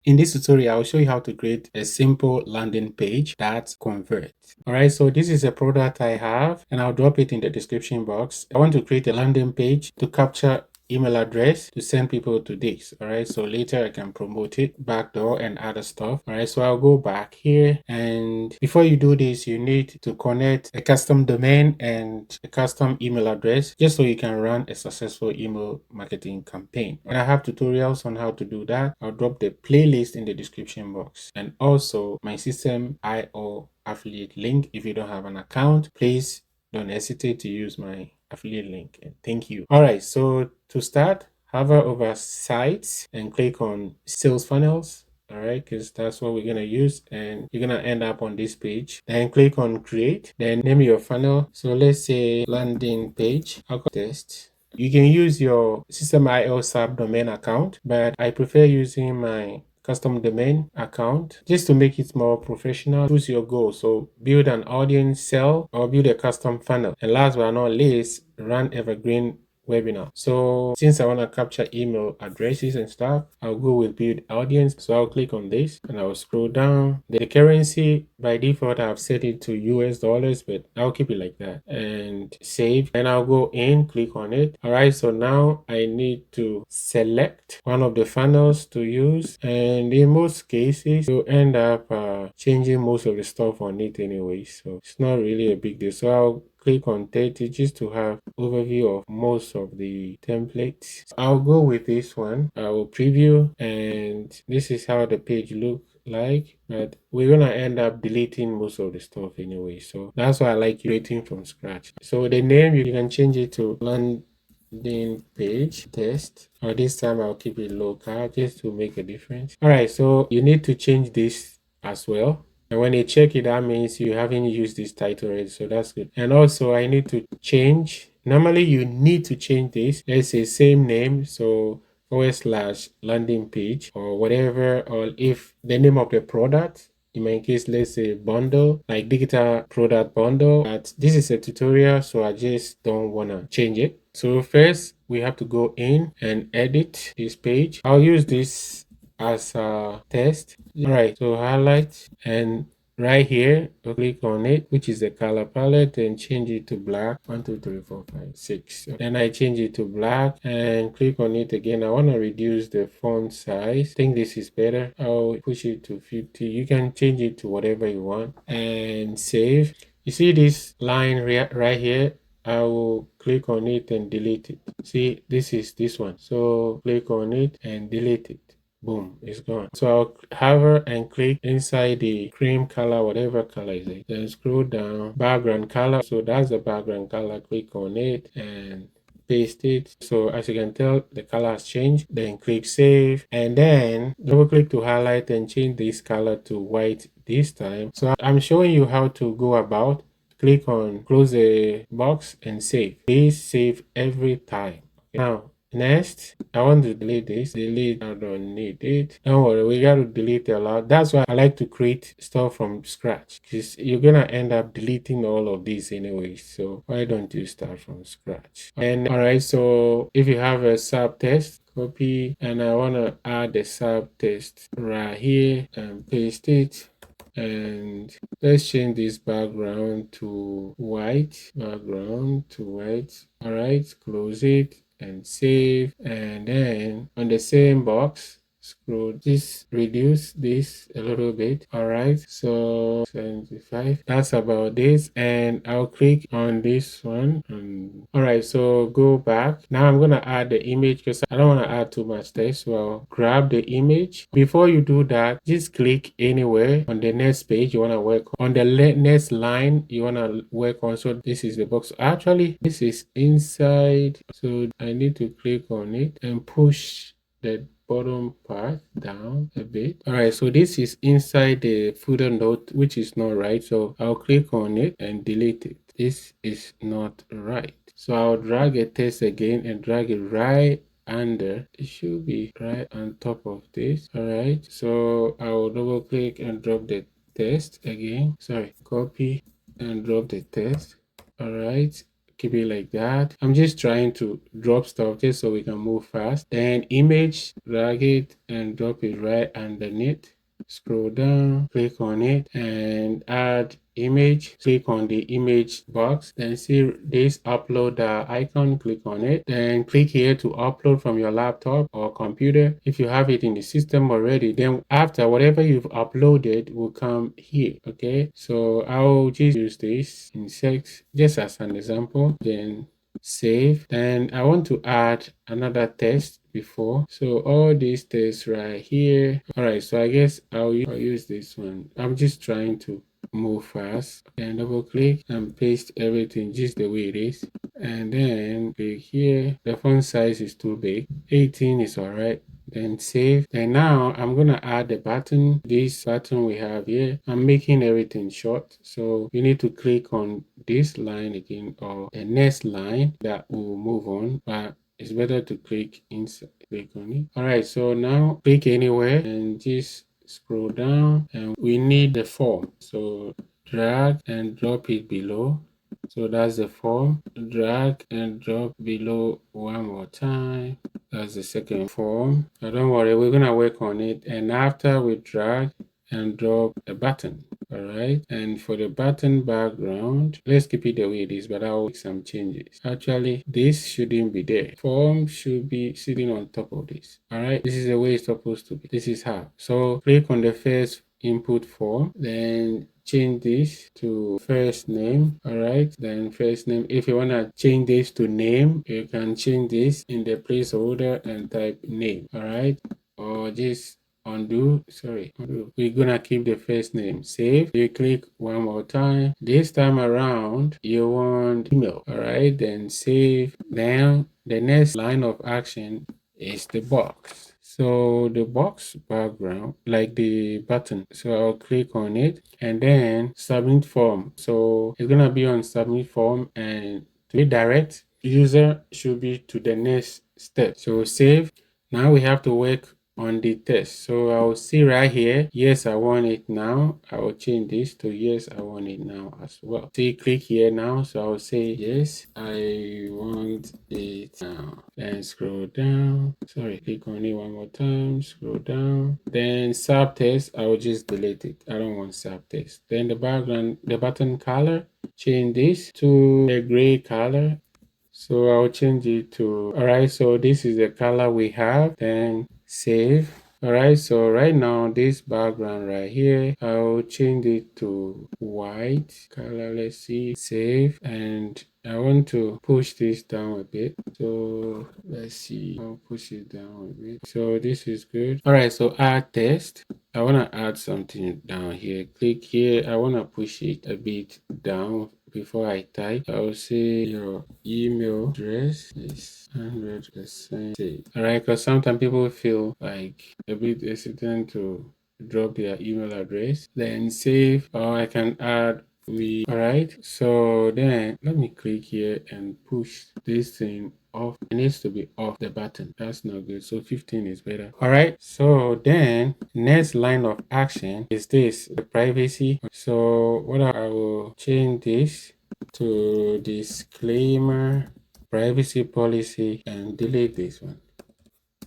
In this tutorial, I'll show you how to create a simple landing page that converts. All right, so this is a product I have and I'll drop it in the description box. I want to create a landing page to capture email address to send people to this. All right, so later I can promote it, backdoor and other stuff. All right, so I'll go back here, and before you do this, you need to connect a custom domain and a custom email address just so you can run a successful email marketing campaign. And I have tutorials on how to do that. I'll drop the playlist in the description box, and also my Systemeio affiliate link. If you don't have an account, please don't hesitate to use my affiliate link, and thank you. All right, so to start, hover over sites and click on sales funnels. All right, because that's what we're going to use, and you're going to end up on this page. Then click on create, then name your funnel. So let's say landing page. I'll call test. You can use your Systemeio subdomain account, but I prefer using my custom domain account just to make it more professional. Choose your goal. So build an audience, sell, or build a custom funnel. And last but not least, run evergreen webinar. So since I want to capture email addresses and stuff, I'll go with build audience. So I'll click on this and I'll scroll down. The currency by default I've set it to US dollars, but I'll keep it like that and save. And I'll go in, click on it. All right, so now I need to select one of the funnels to use, and in most cases you'll end up changing most of the stuff on it anyway, so it's not really a big deal. So I'll click on 30 just to have overview of most of the templates. I'll go with this one. I will preview, and this is how the page looks like, but we're gonna end up deleting most of the stuff anyway, so that's why I like creating from scratch. So the name, you can change it to landing page test, or this time I'll keep it local just to make a difference. All right, so you need to change this as well. And when they check it, that means you haven't used this title already, so that's good. And also I need to change, normally you need to change this. Let's say same name, so / landing page or whatever, or if the name of the product, in my case, let's say bundle, like digital product bundle. But this is a tutorial, so I just don't want to change it. So first we have to go in and edit this page. I'll use this as a test. All right, so highlight, and right here I'll click on it, which is the color palette, and change it to black. 1 2 3 4 5 6. Then I change it to black and click on it again. I want to reduce the font size. I think this is better. I'll push it to 50. You can change it to whatever you want and save. You see this line right here? I will click on it and delete it. See, this is this one. So click on it and delete it. Boom, it's gone. So I'll hover and click inside the cream color, whatever color is it. Then scroll down, background color. So that's the background color. Click on it and paste it. So as you can tell, the color has changed. Then click save, and then double click to highlight and change this color to white this time. So I'm showing you how to go about. Click on close the box and save. Please save every time. Now next, I want to delete this. Delete, I don't need it. Don't worry, we got to delete a lot. That's why I like to create stuff from scratch, because you're gonna end up deleting all of these anyway. So why don't you start from scratch? And all right, so if you have a sub test, copy, and I want to add the sub test right here and paste it. And let's change this background to white. All right, close it and save. And then on the same box, scroll this, reduce this a little bit. All right, so 75, that's about this, and I'll click on this one. All right, so go back. Now I'm gonna add the image because I don't want to add too much text, so I'll grab the image. Before you do that, just click anywhere on the next page you want to work on the next line you want to work on. So this is the box. Actually, this is inside, so I need to click on it and push the bottom part down a bit. All right, so this is inside the footer note, which is not right, so I'll click on it and delete it. This is not right, so I'll drag a text again and drag it right under. It should be right on top of this. All right, so I will double click and drop the text again. Sorry, copy and drop the text. All right, keep it like that. I'm just trying to drop stuff just so we can move fast. Then image, drag it and drop it right underneath. Scroll down, click on it and add image. Click on the image box, then see this upload icon, click on it, then click here to upload from your laptop or computer. If you have it in the system already, then after whatever you've uploaded will come here. Okay, so I'll just use this in sex just as an example, then save. Then I want to add another test before, so all these tests right here. All right, so I guess I'll use this one. I'm just trying to move fast, and double click and paste everything just the way it is, and then click here. The font size is too big, 18 is all right, then save. And now I'm gonna add the button. This button we have here, I'm making everything short, so you need to click on this line again or the next line that will move on, but it's better to click inside, click on it. All right, so now click anywhere and just scroll down, and we need the form, so drag and drop it below. So that's the form. Drag and drop below one more time. That's the second form. So don't worry, we're gonna work on it. And after we drag and drop a button. All right, and for the button background, let's keep it the way it is, but I'll make some changes. Actually, this shouldn't be there. Form should be sitting on top of this. All right, this is the way it's supposed to be. This is how. So click on the first input form, then change this to first name. All right, then first name. If you want to change this to name, you can change this in the placeholder and type name. All right, or just undo. We're gonna keep the first name. Save. You click one more time. This time around you want email. All right, then save. Then the next line of action is the box. So the box background, like the button, so I'll click on it and then submit form. So it's gonna be on submit form, and to redirect user should be to the next step. So save. Now we have to work on the test. So I'll see right here, yes, I want it now. I will change this to yes, I want it now as well. See, click here now. So I'll say yes, I want it now. Then scroll down. Sorry, click on it one more time. Scroll down. Then sub test, I will just delete it. I don't want sub test. Then the background, the button color, change this to a gray color. So I'll change it to, all right, so this is the color we have, then save. All right, so right now this background right here, I'll change it to white color. Let's see, save, and I want to push this down a bit. So let's see, I'll push it down a bit. So this is good. All right, so add text. I want to add something down here. Click here. I want to push it a bit down. Before I type, I'll say your email address is 100% safe. All right, because sometimes people feel like a bit hesitant to drop their email address. Then save, or I can add all right, so then let me click here and push this thing off. It needs to be off the button. That's not good. So 15 is better. All right, so then next line of action is this, the privacy. So what I will change this to disclaimer privacy policy and delete this one.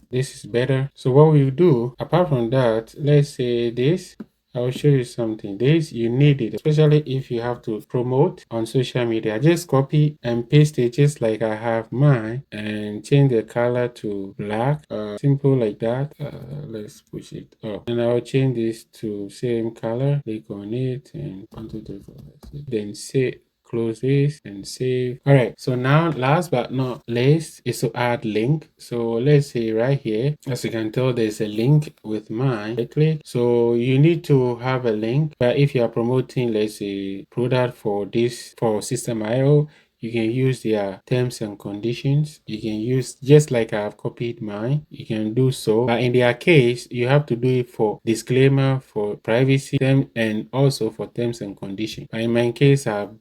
This is better. So what we do apart from that, let's say this, I'll show you something. This, you need it, especially if you have to promote on social media. Just copy and paste it just like I have mine, and change the color to black. Simple like that. Let's push it up, and I'll change this to same color. Click on it and 1, 2, 3, 4, 5, 6. Then say close this and save. All right, so now last but not least is to add link. So let's say right here, as you can tell, there's a link with mine. I click, so you need to have a link, but if you are promoting, let's say, product for this, for Systemeio, you can use their terms and conditions. You can use, just like I have copied mine, you can do so. But in their case, you have to do it for disclaimer, for privacy, and also for terms and conditions. But in my case, I've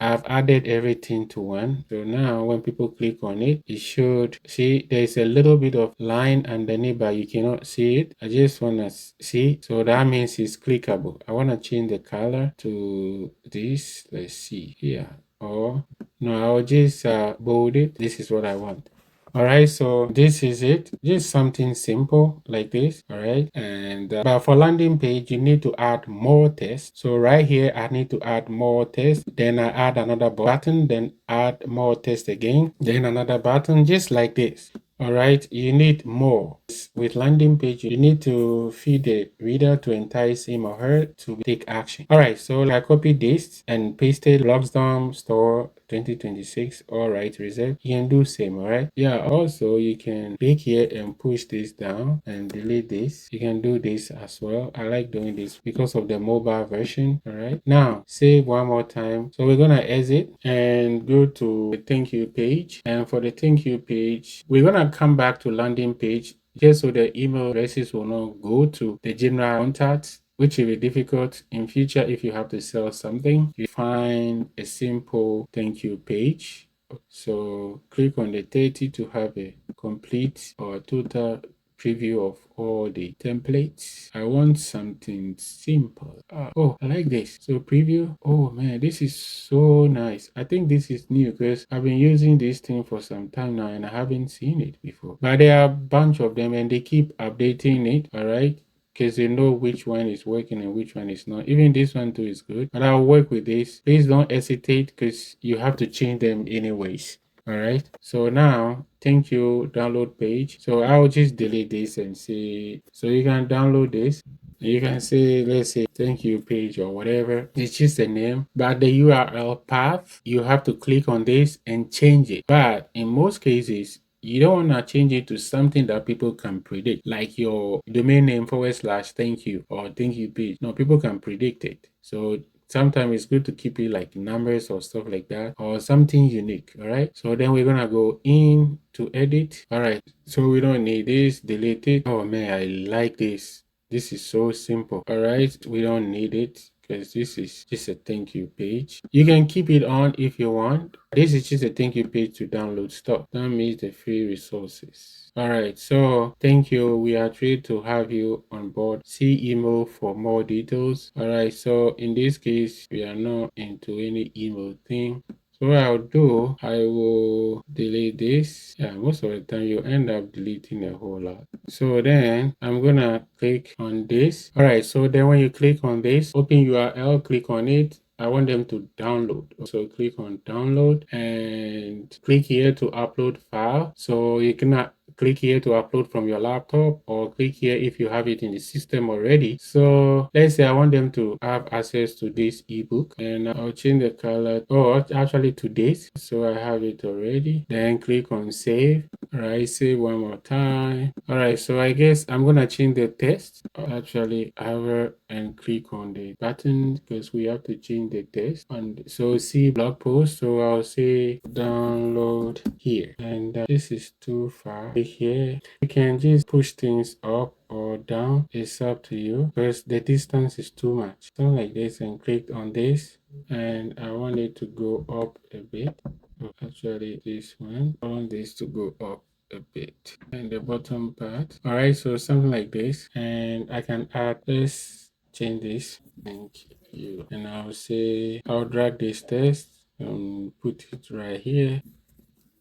added everything to one. So now when people click on it, it should see there's a little bit of line underneath, but you cannot see it. I just want to see. So that means it's clickable. I want to change the color to this. Let's see here. or no, I'll just bold it. This is what I want. All right, so this is it. Just something simple like this. All right, and but for landing page, you need to add more text. So right here, I need to add more text. Then I add another button. Then add more text again. Then another button, just like this. All right, you need more. With landing page, you need to feed the reader to entice him or her to take action. All right, so I copy this and pasted Blogsdom store 2026. All right, reserve. You can do same. All right. Yeah. Also, you can click here and push this down and delete this. You can do this as well. I like doing this because of the mobile version. All right. Now save one more time. So we're gonna exit and go to the thank you page. And for the thank you page, we're gonna come back to landing page just so the email addresses will not go to the general contacts, which will be difficult in future if you have to sell something. You find a simple thank you page. So click on the 30 to have a complete or total preview of all the templates. I want something simple. Oh, I like this. So preview. Oh man, this is so nice. I think this is new because I've been using this thing for some time now and I haven't seen it before. But there are a bunch of them and they keep updating it. All right, because they know which one is working and which one is not. Even this one too is good, but I'll work with this. Please don't hesitate because you have to change them anyways. All right, so now thank you download page. So I'll just delete this and say, so you can download this. You can say, let's say thank you page or whatever. It's just a name, but the URL path, you have to click on this and change it. But in most cases, you don't want to change it to something that people can predict, like your domain name / thank you or thank you page. No, people can predict it. So sometimes it's good to keep it like numbers or stuff like that or something unique. All right, so then we're gonna go in to edit. All right, so we don't need this, delete it. Oh man, I like this. This is so simple. All right, we don't need it because this is just a thank you page. You can keep it on if you want. This is just a thank you page to download stuff. That means the free resources. All right, so thank you. We are thrilled to have you on board. See email for more details. All right, so in this case, we are not into any email thing. So what I'll do, I will delete this. Yeah, most of the time you end up deleting a whole lot. So then I'm gonna click on this. All right, so then when you click on this, open URL, click on it. I want them to download. So click on download and click here to upload file. So you cannot click here to upload from your laptop or click here if you have it in the system already. So let's say I want them to have access to this ebook and I'll change the color. Oh, actually to this. So I have it already. Then click on save. All right, save one more time. All right, so I guess I'm gonna change the text. Actually, hover and click on the button because we have to change the text. And so see blog post. So I'll say download here, and this is too far. Here, you can just push things up or down. It's up to you because the distance is too much. Something like this, and click on this, and I want it to go up a bit. Actually, this one, I want this to go up a bit and the bottom part. All right, so something like this, and I can add this, change this, thank you, and I'll say I'll drag this text and put it right here.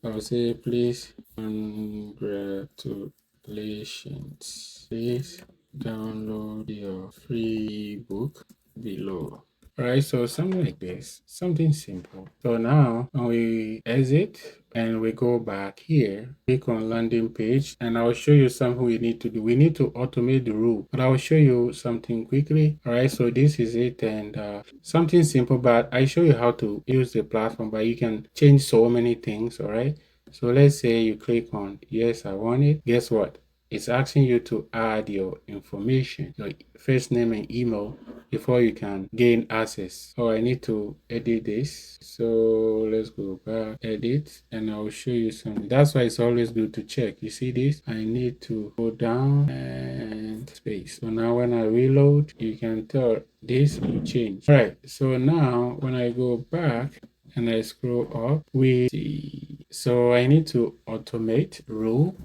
I'll say please congratulations, please download your free book below. All right, so something like this, something simple. So now when we exit and we go back here, click on landing page, and I'll show you something we need to do. We need to automate the rule, but I'll show you something quickly. All right, so this is it, and something simple, but I show you how to use the platform, but you can change so many things. All right, so let's say you click on yes, I want it. Guess what? It's asking you to add your information, your first name and email before you can gain access. Oh, I need to edit this. So let's go back, edit, and I'll show you something. That's why it's always good to check. You see this? I need to go down and space. So now when I reload, you can tell this will change. All right. So now when I go back, and I scroll up, we see. So I need to automate rule.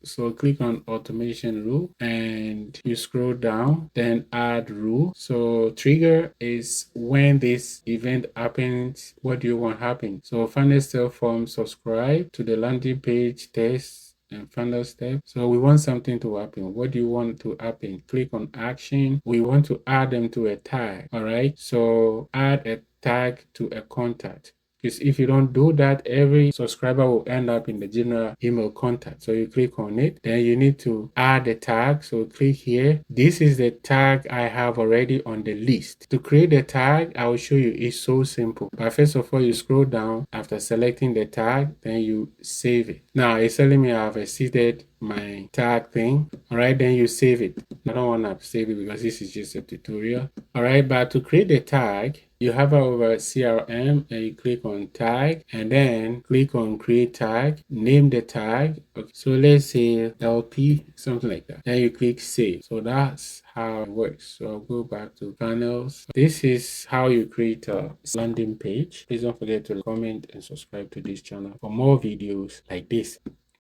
So click on automation rule and you scroll down, then add rule. So trigger is when this event happens, what do you want happen? So final step form, subscribe to the landing page test and final step. So we want something to happen. What do you want to happen? Click on action. We want to add them to a tag. All right. So add a tag to a contact. Because if you don't do that, every subscriber will end up in the general email contact. So you click on it, then you need to add a tag. So click here. This is the tag I have already on the list. To create a tag, I will show you. It's so simple. But first of all, you scroll down after selecting the tag, then you save it. Now it's telling me I've exceeded my tag thing. All right, then you save it. I don't want to save it because this is just a tutorial. All right, but to create a tag, you hover over CRM and you click on tag and then click on create tag, name the tag. Okay. So let's say LP, something like that. Then you click save. So that's how it works. So I'll go back to panels. This is how you create a landing page. Please don't forget to comment and subscribe to this channel for more videos like this.